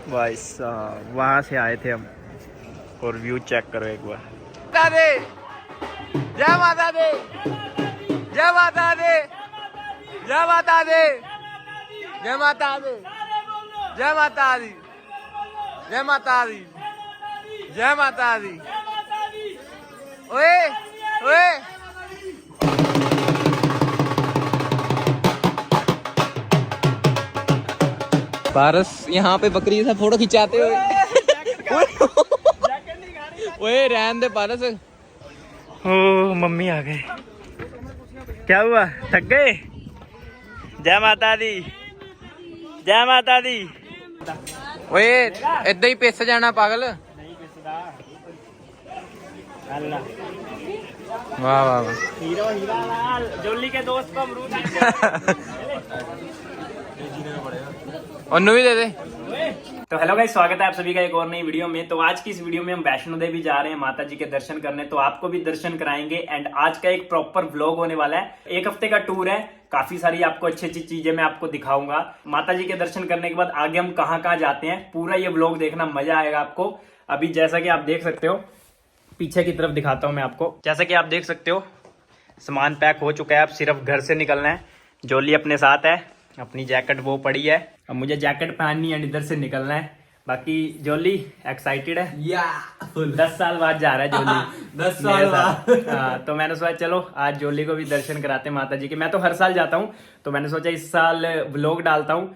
भाई साहब वहाँ से आए थे हम और व्यू चेक करो एक बार। माता दे, जय माता दे, जय माता दे, जय माता दे, जय माता दे, जय माता दी, जय माता दी, जय माता दी। ओए ओए पारस यहाँ पे बकरी सा फोटो खिंचाते हुए। ओए रहन दे पारस। ओ मम्मी आ गए। क्या हुआ, थक गए? जय माता दी, जय माता दी। ओए इधर ही पिस जाना पागल। वाह वाह वाह, हीरो हीरा लाल जोली के दोस्त को अमरूद उन्नू भी दे दे। तो हेलो गाइस, स्वागत है आप सभी का एक और नई वीडियो में। तो आज की इस वीडियो में हम वैष्णो देवी जा रहे हैं माता जी के दर्शन करने, तो आपको भी दर्शन कराएंगे। एंड आज का एक प्रॉपर व्लॉग होने वाला है। एक हफ्ते का टूर है, काफी सारी आपको अच्छी अच्छी चीजें मैं आपको दिखाऊंगा। माता जी के दर्शन करने के बाद आगे हम कहाँ कहाँ जाते हैं, पूरा ये व्लॉग देखना, मजा आएगा आपको। अभी जैसा कि आप देख सकते हो, पीछे की तरफ दिखाता हूँ मैं आपको। जैसा कि आप देख सकते हो, सामान पैक हो चुका है, अब सिर्फ घर से निकलना है। जोली अपने साथ है, अपनी जैकेट वो पड़ी है, अब मुझे जैकेट पहननी है, इधर से निकलना है। बाकी जोली एक्साइटेड है या 10 साल बाद जा रहा है जोली। 10 साल बाद। हाँ, तो मैंने सोचा चलो आज जोली को भी दर्शन कराते हैं माता जी के। मैं तो हर साल जाता हूँ, तो मैंने सोचा इस साल व्लॉग डालता हूँ,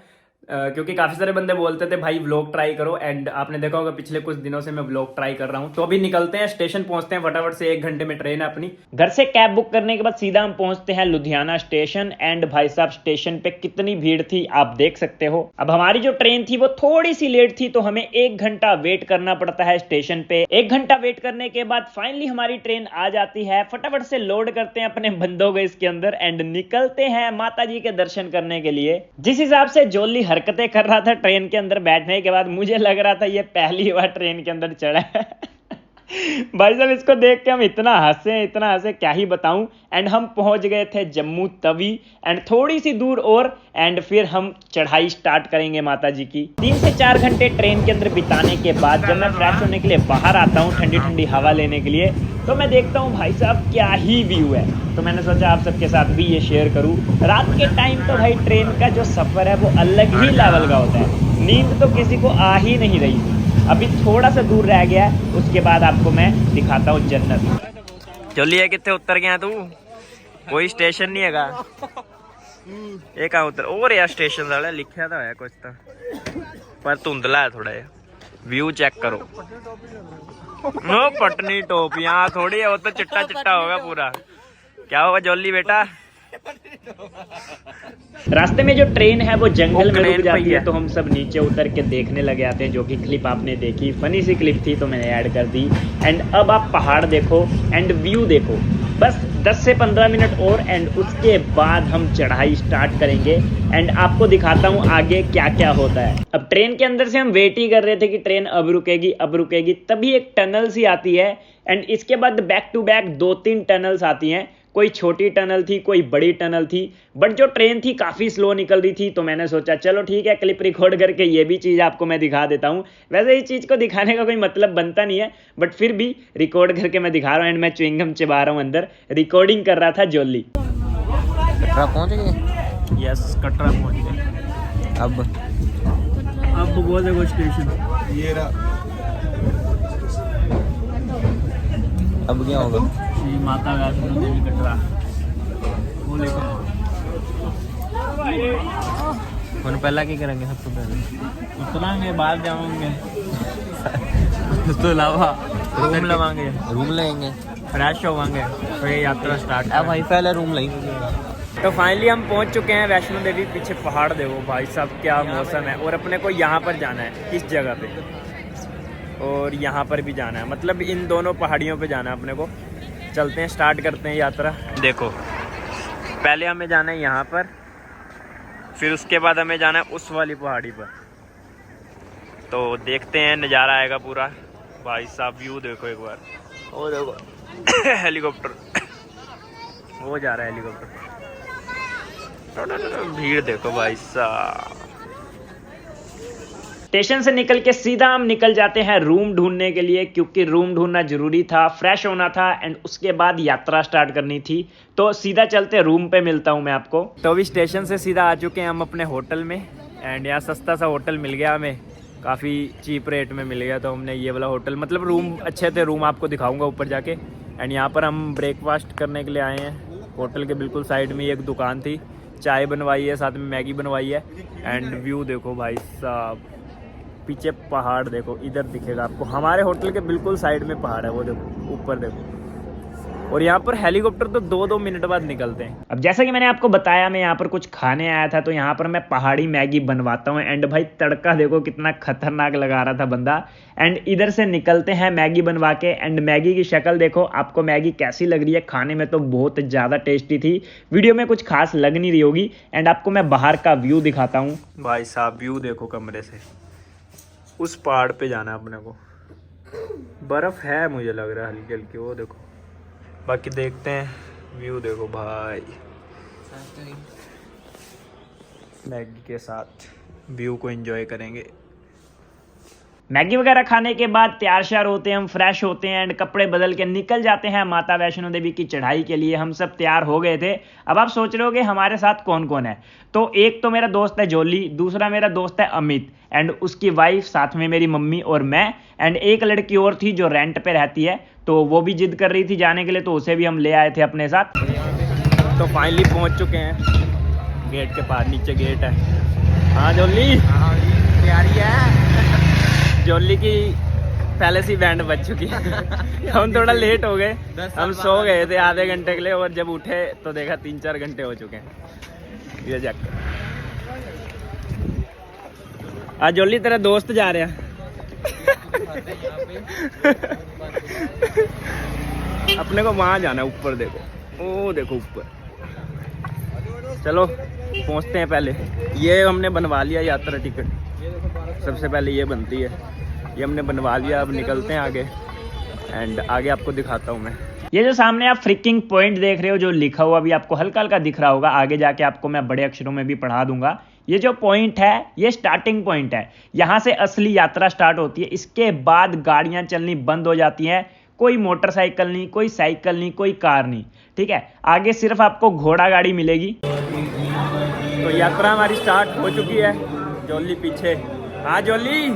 क्योंकि काफी सारे बंदे बोलते थे भाई व्लॉग ट्राई करो। एंड आपने देखा होगा पिछले कुछ दिनों से मैं व्लॉग ट्राई कर रहा हूँ। तो अभी निकलते हैं, स्टेशन पहुंचते हैं फटाफट से, 1 घंटे में ट्रेन है अपनी। घर से कैब बुक करने के बाद सीधा हम पहुंचते हैं लुधियाना स्टेशन। एंड भाई साहब स्टेशन पे कितनी भीड़ थी आप देख सकते हो। अब हमारी जो ट्रेन थी वो थोड़ी सी लेट थी, तो हमें 1 घंटा वेट करना पड़ता है स्टेशन पे। 1 घंटा वेट करने के बाद फाइनली हमारी ट्रेन आ जाती है। फटाफट से लोड करते हैं अपने बंदों को इसके अंदर एंड निकलते हैं माता जी के दर्शन करने के लिए। जिस हिसाब से जोली हरकतें कर रहा था ट्रेन के अंदर बैठने के बाद, मुझे लग रहा था ये पहली बार ट्रेन के अंदर चढ़ा है। भाई साहब इसको देख के हम इतना हंसे क्या ही बताऊं। एंड हम पहुंच गए थे जम्मू तवी, एंड थोड़ी सी दूर और एंड फिर हम चढ़ाई स्टार्ट करेंगे माता जी की। 3 से 4 घंटे ट्रेन के अंदर बिताने के बाद जब मैं फ्रेश होने के लिए बाहर आता हूँ ठंडी ठंडी हवा लेने के लिए, तो मैं देखता हूँ भाई साहब क्या ही व्यू है। तो मैंने सोचा आप सबके साथ भी ये शेयर करूँ। रात के टाइम तो भाई ट्रेन का जो सफर है वो अलग ही लेवल का होता है। नींद तो किसी को आ ही नहीं रही थी। अभी थोड़ा सा दूर रह गया है, उसके बाद आपको मैं दिखाता हूँ जन्नत। जोली कितने उतर गया तू? कोई स्टेशन नहीं हैगा। ये कहाँ उतर और यार, स्टेशन वाला लिखा तो है कुछ तो, पर धुंधला है थोड़ा। व्यू चेक करो। नो पटनी टॉप यहाँ थोड़ी है, वो तो चिट्टा चिट्टा होगा पूरा। क्या होगा जोली बेटा? रास्ते में जो ट्रेन है वो जंगल में रुक जाती है, तो हम सब नीचे उतर के देखने लगे आते हैं, जो कि क्लिप आपने देखी, फनी सी क्लिप थी तो मैंने ऐड कर दी। एंड अब आप पहाड़ देखो एंड व्यू देखो, बस 10 से 15 मिनट और एंड उसके बाद हम चढ़ाई स्टार्ट करेंगे। एंड आपको दिखाता हूँ आगे क्या क्या होता है। अब ट्रेन के अंदर से हम वेट ही कर रहे थे कि ट्रेन अब रुकेगी अब रुकेगी, तभी एक टनल सी आती है। एंड इसके बाद बैक टू बैक 2-3 टनल्स आती हैं। कोई छोटी टनल थी, कोई बड़ी टनल थी, बट जो ट्रेन थी काफ़ी स्लो निकल रही थी। तो मैंने सोचा चलो ठीक है, क्लिप रिकॉर्ड करके ये भी चीज़ आपको मैं दिखा देता हूँ। वैसे इस चीज़ को दिखाने का कोई मतलब बनता नहीं है, बट फिर भी रिकॉर्ड करके मैं दिखा रहा हूँ। एंड मैं च्युइंगम चिबा रहा हूँ, अंदर रिकॉर्डिंग कर रहा था जोली। कटरा पहुँच गए? यस, कटरा पहुँच गए। अब वो देखो स्टेशन, ये रहा। अब क्या होगा? श्री माता वैष्णो देवी कटरा, वो लेकर हम पहला क्या करेंगे? सबसे पहले उतरांगे, बाहर जाओगे, उस तो अलावा रूम लवाएंगे, रूम लेंगे, फ्रेश होवांगे, फिर यात्रा स्टार्ट। अब भाई पहले रूम लेंगे। तो फाइनली हम पहुंच चुके हैं वैष्णो देवी। पीछे पहाड़ देखो भाई साहब, क्या मौसम है। और अपने को यहाँ पर जाना है, इस जगह पे, और यहाँ पर भी जाना है, मतलब इन दोनों पहाड़ियों पे जाना है अपने को। चलते हैं, स्टार्ट करते हैं यात्रा। देखो पहले हमें जाना है यहाँ पर, फिर उसके बाद हमें जाना है उस वाली पहाड़ी पर। तो देखते हैं, नज़ारा आएगा पूरा। भाई साहब व्यू देखो एक बार, वो देखो हेलीकॉप्टर, वो जा रहा है हेलीकॉप्टर। भीड़ देखो भाई साहब। स्टेशन से निकल के सीधा हम निकल जाते हैं रूम ढूंढने के लिए, क्योंकि रूम ढूंढना जरूरी था, फ्रेश होना था एंड उसके बाद यात्रा स्टार्ट करनी थी। तो सीधा चलते रूम पे, मिलता हूं मैं आपको। तो अभी स्टेशन से सीधा आ चुके हैं हम अपने होटल में एंड यहाँ सस्ता सा होटल मिल गया हमें, काफ़ी चीप रेट में मिल गया। तो हमने ये वाला होटल, मतलब रूम अच्छे थे, रूम आपको दिखाऊंगा ऊपर जाके। एंड यहाँ पर हम ब्रेकफास्ट करने के लिए आए हैं। होटल के बिल्कुल साइड में एक दुकान थी, चाय बनवाई है, साथ में मैगी बनवाई है। एंड व्यू देखो भाई साहब, पीछे पहाड़ देखो, इधर दिखेगा आपको। हमारे होटल के बिल्कुल साइड में पहाड़ है, वो देखो ऊपर देखो। और यहाँ पर हेलीकॉप्टर तो 2-2 मिनट बाद निकलते हैं। अब जैसा कि मैंने आपको बताया, मैं यहाँ पर कुछ खाने आया था, तो यहाँ पर मैं पहाड़ी मैगी बनवाता हूँ। एंड भाई तड़का देखो कितना खतरनाक लगा रहा था बंदा। एंड इधर से निकलते हैं मैगी बनवा के। एंड मैगी की शक्ल देखो, आपको मैगी कैसी लग रही है? खाने में तो बहुत ज़्यादा टेस्टी थी, वीडियो में कुछ खास लग नहीं रही होगी। एंड आपको मैं बाहर का व्यू दिखाता हूँ। भाई साहब व्यू देखो, कमरे से उस पहाड़ पे जाना है अपने को। बर्फ है मुझे लग रहा है हल्की हल्की, वो देखो। बाकी देखते हैं व्यू देखो भाई, मैगी के साथ व्यू को एंजॉय करेंगे। मैगी वगैरह खाने के बाद तैयार श्यार होते हैं हम, फ्रेश होते हैं एंड कपड़े बदल के निकल जाते हैं माता वैष्णो देवी की चढ़ाई के लिए। हम सब तैयार हो गए थे। अब आप सोच रहे होगे हमारे साथ कौन कौन है। तो एक तो मेरा दोस्त है जोली, दूसरा मेरा दोस्त है अमित एंड उसकी वाइफ, साथ में मेरी मम्मी और मैं। एंड एक लड़की और थी जो रेंट पे रहती है, तो वो भी जिद कर रही थी जाने के लिए, तो उसे भी हम ले आए थे अपने साथ। तो फाइनली पहुंच चुके हैं गेट के पास, नीचे गेट है। हाँ जोली, तैयारी है। जोली की पहले से बैंड बज चुकी है। हम थोड़ा लेट हो गए, हम सो गए थे आधे घंटे के लिए, और जब उठे तो देखा 3-4 घंटे हो चुके हैं। ये जाकर आज जोली तेरा दोस्त जा रहे हैं। अपने को वहां जाना है, ऊपर देखो, ओ देखो ऊपर। चलो पहुंचते हैं। पहले ये हमने बनवा लिया यात्रा टिकट, सबसे पहले ये बनती है, ये हमने बनवा लिया। अब निकलते हैं आगे एंड आगे आपको दिखाता हूँ मैं। ये जो सामने आप फ्रिकिंग पॉइंट देख रहे हो, जो लिखा हुआ भी आपको हल्का हल्का दिख रहा होगा, आगे जाके आपको मैं बड़े अक्षरों में भी पढ़ा दूंगा। ये जो पॉइंट है ये स्टार्टिंग पॉइंट है, यहाँ से असली यात्रा स्टार्ट होती है। इसके बाद गाड़ियां चलनी बंद हो जाती हैं, कोई मोटरसाइकिल नहीं, कोई साइकिल नहीं, कोई कार नहीं, ठीक है। आगे सिर्फ आपको घोड़ा गाड़ी मिलेगी। तो यात्रा हमारी स्टार्ट हो चुकी है। जोली पीछे, हाँ जोली।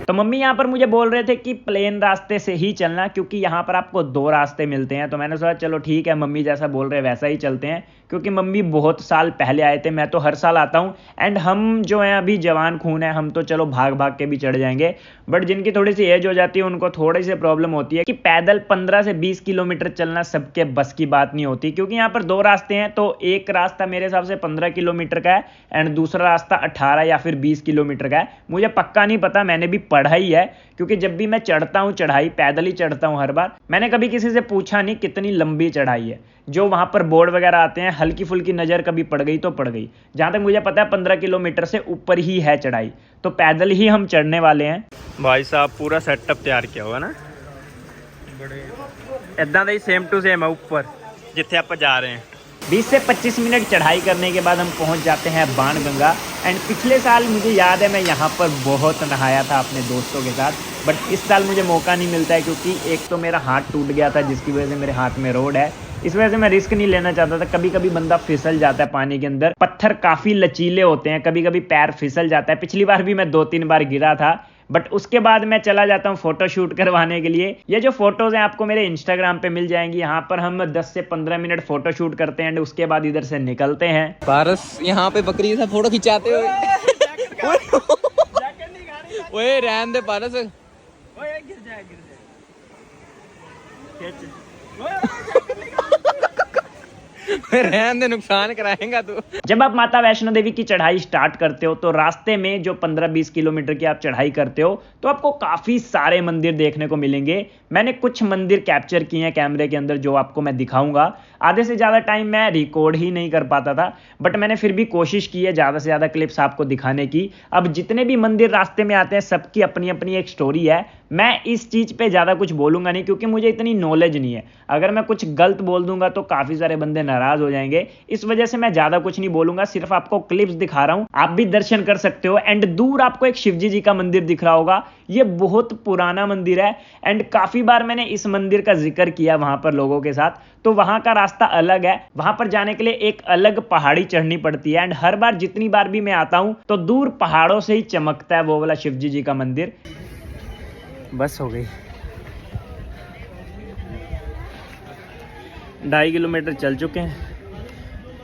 तो मम्मी यहाँ पर मुझे बोल रहे थे कि प्लेन रास्ते से ही चलना, क्योंकि यहाँ पर आपको 2 रास्ते मिलते हैं। तो मैंने सोचा चलो ठीक है, मम्मी जैसा बोल रहे हैं वैसा ही चलते हैं, क्योंकि मम्मी बहुत साल पहले आए थे, मैं तो हर साल आता हूँ। एंड हम जो हैं अभी जवान खून है, हम तो चलो भाग भाग के भी चढ़ जाएंगे। बट जिनकी थोड़ी सी एज हो जाती है उनको थोड़ी सी प्रॉब्लम होती है कि पैदल 15 से 20 किलोमीटर चलना सबके बस की बात नहीं होती, क्योंकि यहाँ पर 2 रास्ते हैं। तो एक रास्ता मेरे हिसाब से 15 किलोमीटर का है एंड दूसरा रास्ता 18 या फिर 20 किलोमीटर का है। मुझे पक्का नहीं पता, मैंने भी पढ़ा ही है, क्योंकि जब भी मैं चढ़ता हूँ चढ़ाई पैदल ही चढ़ता हूँ हर बार। मैंने कभी किसी से पूछा नहीं कितनी लंबी चढ़ाई है। जो वहां पर बोर्ड वगैरह आते हैं, हल्की फुल्की नजर कभी पड़ गई तो पड़ गई। जहां तक मुझे पता है 15 किलोमीटर से ऊपर ही है चढ़ाई, तो पैदल ही हम चढ़ने वाले हैं। भाई साहब पूरा सेटअप तैयार किया हुआ ना, इदां दा ही सेम टू सेम है ऊपर जिथे आप जा रहे हैं। 20 से 25 मिनट चढ़ाई करने के बाद हम पहुंच जाते हैं बाणगंगा। एंड पिछले साल मुझे याद है मैं यहाँ पर बहुत नहाया था अपने दोस्तों के साथ, बट इस साल मुझे मौका नहीं मिलता है, क्योंकि एक तो मेरा हाथ टूट गया था, जिसकी वजह से मेरे हाथ में रोड है। इस वजह से मैं रिस्क नहीं लेना चाहता था। कभी कभी बंदा फिसल जाता है पानी के अंदर, पत्थर काफ़ी लचीले होते हैं, कभी कभी पैर फिसल जाता है। पिछली बार भी मैं 2-3 बार गिरा था, बट उसके बाद मैं चला जाता हूँ फोटो शूट करवाने के लिए। ये जो फोटोज हैं आपको मेरे इंस्टाग्राम पे मिल जाएंगी। यहाँ पर हम 10 से 15 मिनट फोटो शूट करते हैं, उसके बाद इधर से निकलते हैं। पारस यहाँ पे बकरी सा फोटो खिंचाते हुए। ओए रहने दे पारस, गिर जाए रहने दे, नुकसान कराएगा तू। जब आप माता वैष्णो देवी की चढ़ाई स्टार्ट करते हो, तो रास्ते में जो 15-20 किलोमीटर की आप चढ़ाई करते हो, तो आपको काफी सारे मंदिर देखने को मिलेंगे। मैंने कुछ मंदिर कैप्चर किए हैं कैमरे के अंदर, जो आपको मैं दिखाऊंगा। आधे से ज्यादा टाइम मैं रिकॉर्ड ही नहीं कर पाता था, बट मैंने फिर भी कोशिश की है ज्यादा से ज्यादा क्लिप्स आपको दिखाने की। अब जितने भी मंदिर रास्ते में आते हैं, सबकी अपनी अपनी एक स्टोरी है। मैं इस चीज़ पे ज़्यादा कुछ बोलूँगा नहीं क्योंकि मुझे इतनी नॉलेज नहीं है। अगर मैं कुछ गलत बोल दूंगा तो काफ़ी सारे बंदे नाराज़ हो जाएंगे, इस वजह से मैं ज़्यादा कुछ नहीं बोलूँगा, सिर्फ आपको क्लिप्स दिखा रहा हूँ, आप भी दर्शन कर सकते हो। एंड दूर आपको एक शिवजी जी का मंदिर दिख रहा होगा, ये बहुत पुराना मंदिर है एंड काफ़ी बार मैंने इस मंदिर का जिक्र किया वहाँ पर लोगों के साथ। तो वहाँ का रास्ता अलग है, वहाँ पर जाने के लिए एक अलग पहाड़ी चढ़नी पड़ती है एंड हर बार जितनी बार भी मैं आता हूँ तो दूर पहाड़ों से ही चमकता है वो वाला शिवजी जी का मंदिर। बस हो गई, 2.5 किलोमीटर चल चुके हैं,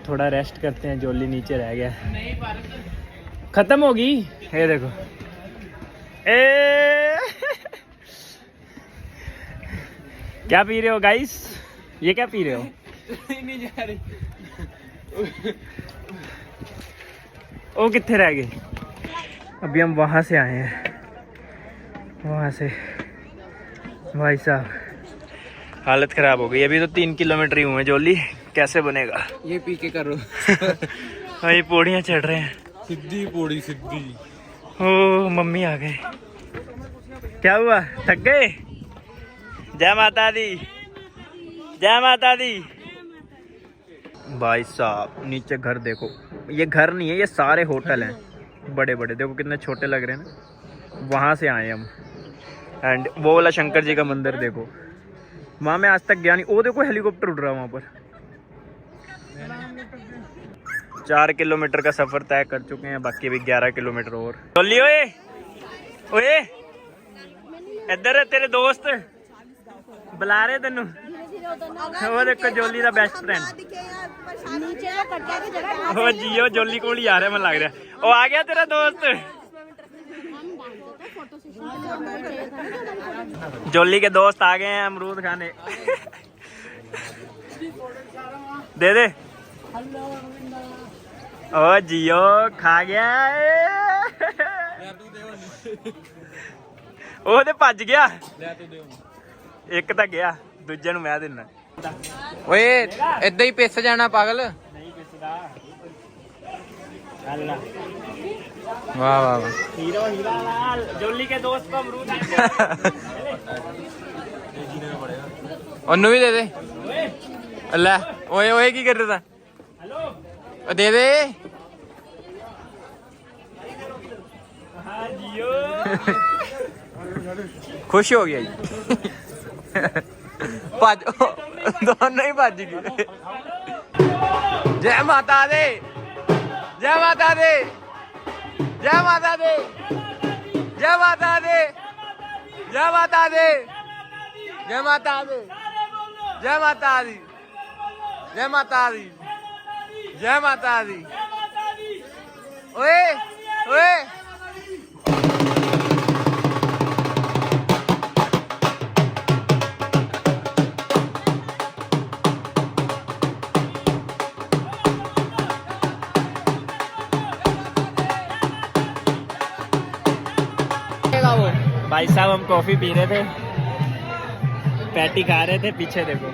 थोड़ा रेस्ट करते हैं, जोली नीचे रह गया, खत्म होगी। ये देखो क्या पी रहे हो गाइस, ये क्या पी रहे हो? नहीं जा रही। ओ कितने रह गए? अभी हम वहाँ से आए हैं, वहाँ से भाई साहब हालत ख़राब हो गई। अभी तो 3 किलोमीटर ही हुए जोली, कैसे बनेगा? ये पी के करो। वही पौड़ियाँ चढ़ रहे हैं, सिद्धि पौड़ी सिद्धि। ओ मम्मी आ गए, क्या हुआ, थक गए? जय माता दी, जय माता दी। भाई साहब नीचे घर देखो, ये घर नहीं है, ये सारे होटल हैं बड़े बड़े, देखो कितने छोटे लग रहे हैं ना। वहाँ से आए हम एंड वो वाला शंकर जी का मंदिर देखो, वहाँ मैं आज तक गया नहीं। वो देखो हेलीकॉप्टर उड़ रहा है वहाँ पर। 4 किलोमीटर का सफ़र तय कर चुके हैं, बाकी अभी 11 किलोमीटर और। जोली ओए ओए इधर है, तेरे दोस्त बुला रहे तेनू। वो देखो जोली का बेस्ट फ्रेंड, वो जियो जोली को ही आ रहा है, मैं लग रहा है वो आ गया तेरा दोस्त। जोली के दोस्त आ गए हैं अमरूद खाने। दे दे, ओ जियो खा गया, ਉਹ ਤੇ ਭੱਜ ਗਿਆ, ਇੱਕ ਤਾਂ ਗਿਆ, ਦੂਜੇ ਨੂੰ ਮੈਂ ਦਿੰਦਾ। ਓਏ ਏਦਾਂ ਹੀ ਪਿੱਸ ਜਾਣਾ ਪਾਗਲ। ਨਹੀਂ ਪਿਸਦਾ। ਅੱਲਾ वाह वाह वाह। हीरो हीरा लाल, जोली के दोस्त को अमरूद। ਉਹਨੂੰ ਵੀ ਦੇ ਦੇ। ਲੈ ਓਏ ਓਏ ਕੀ ਕਰ ਰਿਹਾ? हेलो दे दे। हाँ जियो। खुश हो गया जी। भज दोनों ही भज गए। जय माता दे, जय माता दे, जय माता दे, जय माता दे, जय माता दे, जय माता दे, जय माता दी, जय माता दी, जय माता दी। ओए ओए भाई साहब हम कॉफी पी रहे थे, पैटी खा रहे थे, पीछे देखो।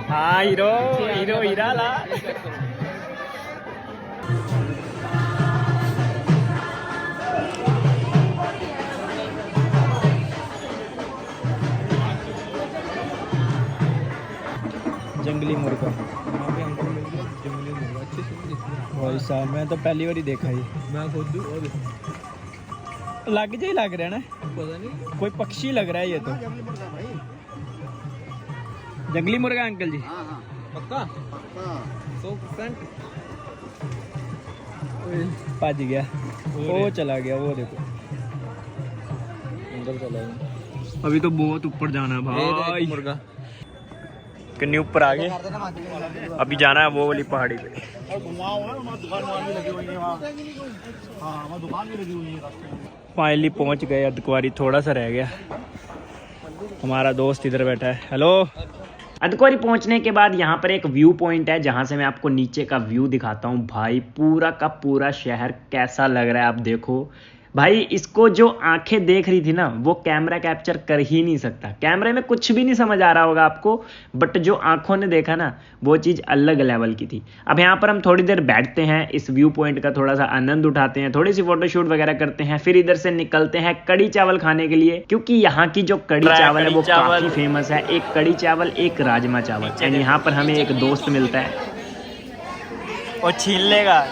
हाँ हीरो हीरो हीरा लाल। जंगली मुर्गा भाई साहब, मैं तो पहली बार ही देखा ही। मैं खुद लग जा ही लग रहा है ना, पता नहीं कोई पक्षी लग रहा है ये तो। जंगली मुर्गा अंकल जी। पक्का 100%। भज गया, वो चला गया, वो देखो अंदर चला गया। अभी तो बहुत ऊपर जाना है भाई। मुर्गा कितने ऊपर आ गए, अभी जाना है वो वाली पहाड़ी पे। फाइनली पहुंच गए अर्धकुंवारी, थोड़ा सा रह गया। हमारा दोस्त इधर बैठा है। हेलो। अर्धकुंवारी पहुंचने के बाद यहाँ पर एक व्यू पॉइंट है जहाँ से मैं आपको नीचे का व्यू दिखाता हूँ। भाई पूरा का पूरा शहर कैसा लग रहा है आप देखो। भाई इसको जो आंखें देख रही थी ना वो कैमरा कैप्चर कर ही नहीं सकता। कैमरे में कुछ भी नहीं समझ आ रहा होगा आपको, बट जो आंखों ने देखा ना वो चीज़ अलग लेवल की थी। अब यहाँ पर हम थोड़ी देर बैठते हैं, इस व्यू पॉइंट का थोड़ा सा आनंद उठाते हैं, थोड़ी सी फोटोशूट वगैरह करते हैं, फिर इधर से निकलते हैं कड़ी चावल खाने के लिए, क्योंकि यहाँ की जो कड़ी चावल है वो काफी फेमस है। एक कड़ी चावल, एक राजमा चावल, एंड यहाँ पर हमें एक दोस्त मिलता है और छीन लेगा।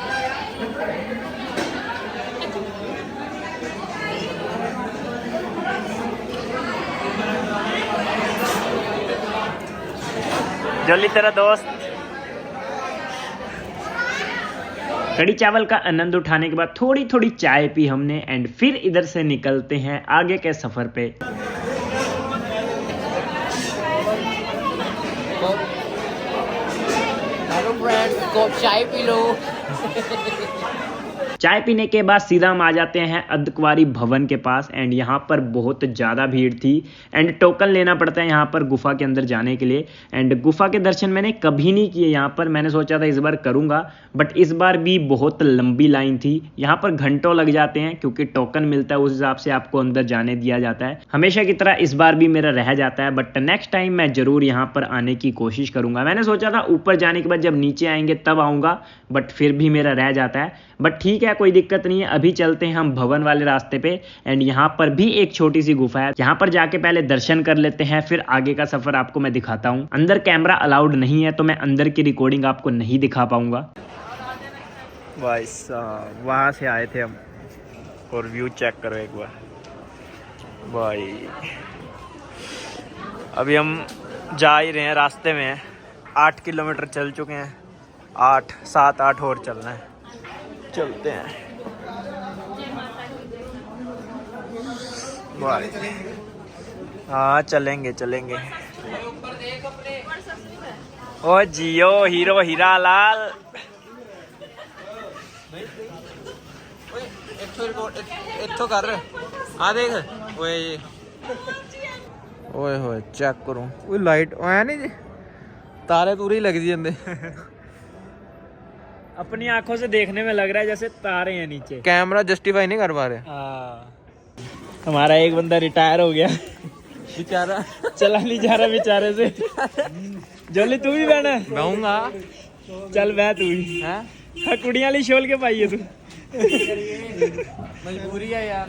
जल्दी तेरा दोस्त। कड़ी चावल का आनंद उठाने के बाद थोड़ी थोड़ी चाय पी हमने, एंड फिर इधर से निकलते हैं आगे के सफर पे। हेलो फ्रेंड्स, को चाय पी लो। चाय पीने के बाद सीधा हम आ जाते हैं अर्धकुंवारी भवन के पास, एंड यहाँ पर बहुत ज़्यादा भीड़ थी, एंड टोकन लेना पड़ता है यहाँ पर गुफा के अंदर जाने के लिए। एंड गुफा के दर्शन मैंने कभी नहीं किए यहाँ पर, मैंने सोचा था इस बार करूँगा, बट इस बार भी बहुत लंबी लाइन थी। यहाँ पर घंटों लग जाते हैं क्योंकि टोकन मिलता है, उस हिसाब से आपको अंदर जाने दिया जाता है। हमेशा की तरह इस बार भी मेरा रह जाता है, बट नेक्स्ट टाइम मैं ज़रूर यहाँ पर आने की कोशिश करूँगा। मैंने सोचा था ऊपर जाने के बाद जब नीचे आएंगे तब आऊँगा, बट फिर भी मेरा रह जाता है। बट ठीक है, कोई दिक्कत नहीं है। अभी चलते हैं हम भवन वाले रास्ते पे, एंड यहाँ पर भी एक छोटी सी गुफा है, यहाँ पर जाके पहले दर्शन कर लेते हैं, फिर आगे का सफर आपको मैं दिखाता हूँ। अंदर कैमरा अलाउड नहीं है तो मैं अंदर की रिकॉर्डिंग आपको नहीं दिखा पाऊंगा। भाई साहब वहाँ से आए थे हम, और व्यू चेक करो एक बार भाई। अभी हम जा ही रहे हैं, रास्ते में हैं, 8 किलोमीटर चल चुके हैं, 7-8 और चलना है। चलते हैं भाई। हाँ चलेंगे। ओ जियो हीरो हीरा लाल। इत्थों कर आ देख ओए होए चेक करो, ओए लाइट आया नहीं जी, तारे तूरे लग जाते। अपनी आंखों से देखने में लग रहा है जैसे तारे हैं नीचे। कैमरा जस्टिफाई नहीं कर पा रहे। हमारा एक बंदा रिटायर हो गया बेचारा, चला नहीं जा रहा बेचारे से। जोली तू भी बहना है? रहूंगा। चल बह तू भी। हाँ कुड़ियां वाली शोल के पाई है तू। मजबूरी है यार।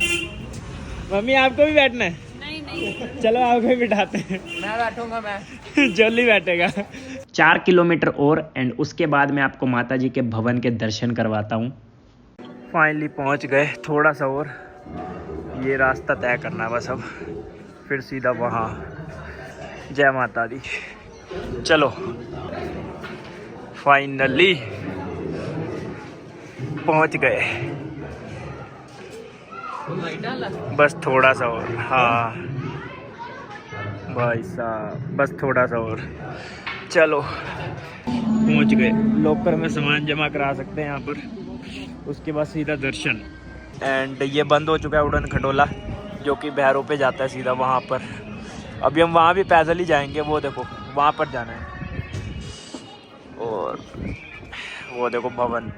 मम्मी आपको भी बैठना है? नहीं। चलो आपको भी बिठाते हैं। मैं बैठूंगा। मैं जोली बैठेगा। 4 किलोमीटर और, एंड उसके बाद मैं आपको माता जी के भवन के दर्शन करवाता हूँ। फाइनली पहुंच गए, थोड़ा सा और ये रास्ता तय करना है बस अब, फिर सीधा वहाँ। जय माता दी। चलो फाइनली पहुंच गए, बस थोड़ा सा और। हाँ भाई साहब बस थोड़ा सा और। चलो पहुंच गए। लॉकर में सामान जमा करा सकते हैं यहाँ पर, उसके बाद सीधा दर्शन। एंड ये बंद हो चुका है उड़न खटोला, जो कि भैरों पे जाता है सीधा वहाँ पर। अभी हम वहाँ भी पैदल ही जाएंगे, वो देखो वहाँ पर जाना है। और वो देखो भवन,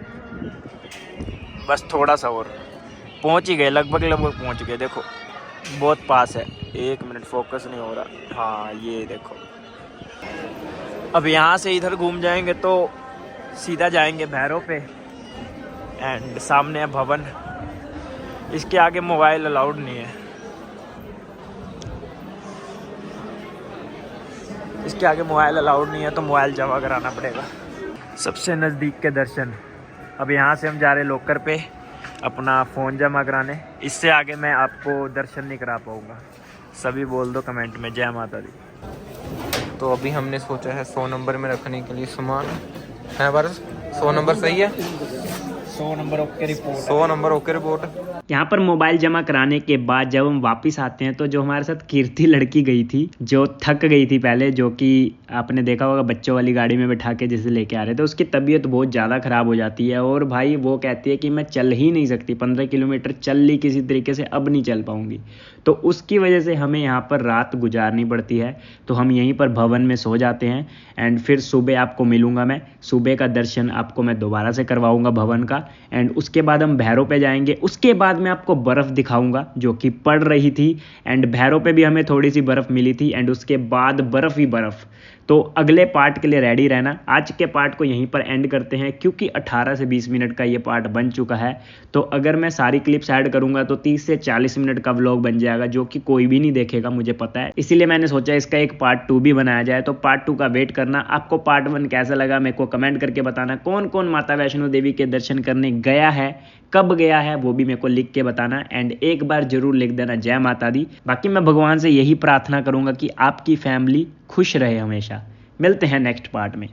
बस थोड़ा सा और पहुँच ही गए, लगभग पहुँच गए। देखो बहुत पास है। 1 मिनट फोकस नहीं हो रहा। हाँ ये देखो, अब यहाँ से इधर घूम जाएंगे तो सीधा जाएंगे भैरव पे, एंड सामने है भवन। इसके आगे मोबाइल अलाउड नहीं है, इसके आगे मोबाइल अलाउड नहीं है, तो मोबाइल जमा कराना पड़ेगा। सबसे नज़दीक के दर्शन। अब यहाँ से हम जा रहे लॉकर पे अपना फ़ोन जमा कराने। इससे आगे मैं आपको दर्शन नहीं करा पाऊँगा। सभी बोल दो कमेंट में जय माता दी। तो अभी हमने सोचा है 100 नंबर में रखने के लिए सामान है। बस 100 नंबर सही है, 100 number okay report. 100 number okay report. यहाँ पर मोबाइल जमा कराने के बाद जब हम वापस आते हैं तो जो हमारे साथ कीर्ति लड़की गई थी, जो थक गई थी पहले, जो कि आपने देखा होगा बच्चों वाली गाड़ी में बैठा के जिसे लेके आ रहे थे, उसकी तबीयत बहुत ज़्यादा ख़राब हो जाती है। और भाई वो कहती है कि मैं चल ही नहीं सकती, 15 किलोमीटर चल ली किसी तरीके से, अब नहीं चल पाऊँगी। तो उसकी वजह से हमें यहाँ पर रात गुजारनी पड़ती है। तो हम यहीं पर भवन में सो जाते हैं, एंड फिर सुबह आपको मिलूँगा मैं। सुबह का दर्शन आपको मैं दोबारा से करवाऊँगा भवन का, एंड उसके बाद हम भैरव पे जाएंगे। उसके बाद मैं आपको बर्फ़ दिखाऊंगा जो कि पड़ रही थी, एंड भैरव पे भी हमें थोड़ी सी बर्फ़ मिली थी, एंड उसके बाद बर्फ़ ही बर्फ़। तो अगले पार्ट के लिए रेडी रहना। आज के पार्ट को यहीं पर एंड करते हैं क्योंकि 18 से 20 मिनट का ये पार्ट बन चुका है। तो अगर मैं सारी क्लिप्स ऐड करूंगा तो 30 से 40 मिनट का व्लॉग बन जाएगा, जो कि कोई भी नहीं देखेगा, मुझे पता है। इसीलिए मैंने सोचा इसका एक पार्ट 2 भी बनाया जाए। तो पार्ट 2 का वेट करना। आपको पार्ट 1 कैसा लगा मेरे को कमेंट करके बताना। कौन कौन माता वैष्णो देवी के दर्शन करने गया है, कब गया है, वो भी मेरे को लिख के बताना। एंड एक बार जरूर लिख देना जय माता दी। बाकी मैं भगवान से यही प्रार्थना करूंगा कि आपकी फैमिली खुश रहे हमेशा। मिलते हैं नेक्स्ट पार्ट में।